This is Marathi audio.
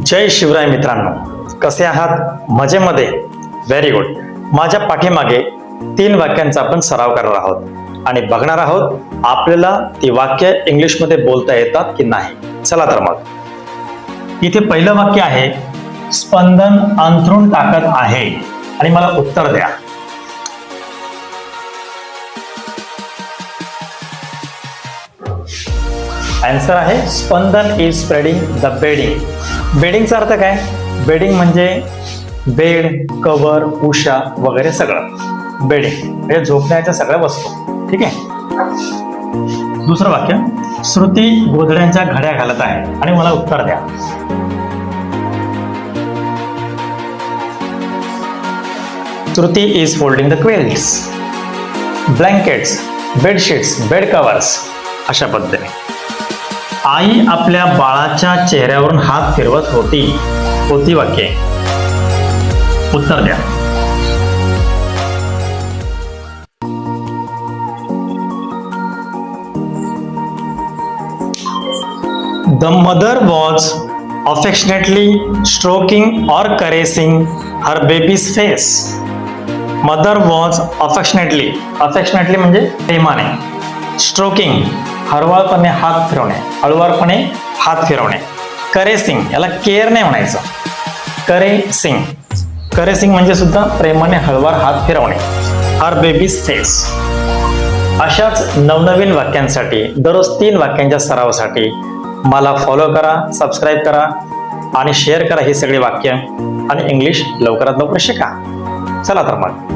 जय शिवराय मित्रांनो, कसे आहात? मजेमध्ये? Very good. माझ्या पाठीमागे 3 वाक्यांचा आपण सराव करणार आहोत आणि बघणार आहोत आपल्याला ती वाक्य इंग्लिशमध्ये बोलता येतात की नाही. चला तर मग. इथे पहिलं वाक्य आहे, स्पंदन अंथरूण टाकत आहे आणि मला उत्तर द्या. आन्सर आहे स्पंदन इज स्प्रेडिंग द बेडिंग. बेडिंगचा अर्थ काय? बेडिंग म्हणजे बेड, कवर, उषा वगैरे सगळं. बेडिंग म्हणजे झोपण्याच्या सगळ्या वस्तू. ठीक आहे. दुसरं वाक्य, श्रुती गोधड्यांच्या घड्या घालत आहे आणि मला उत्तर द्या. Shruti is folding the quilts, blankets, bedsheets, bed covers अशा पद्धतीने. आई आपल्या बाळाच्या चेहऱ्यावरून हात फिरवत होती वाक्य. उत्तर द्या. The mother was affectionately stroking or caressing her baby's face. Mother was affectionately म्हणजे प्रेमाने, stroking हळूवारपणे हात फिरवणे, करेसिंग याला केअर नाही म्हणायचं, करेसिंग म्हणजे सुद्धा प्रेमाने हळूवार हात फिरवणे. हर बेबीज फेस. अशाच नवनवीन वाक्यांसाठी, दररोज 3 वाक्यांच्या सरावासाठी मला फॉलो करा, सबस्क्राईब करा आणि शेअर करा ही सगळी वाक्य आणि इंग्लिश लवकरात लवकर शिका. चला तर मग.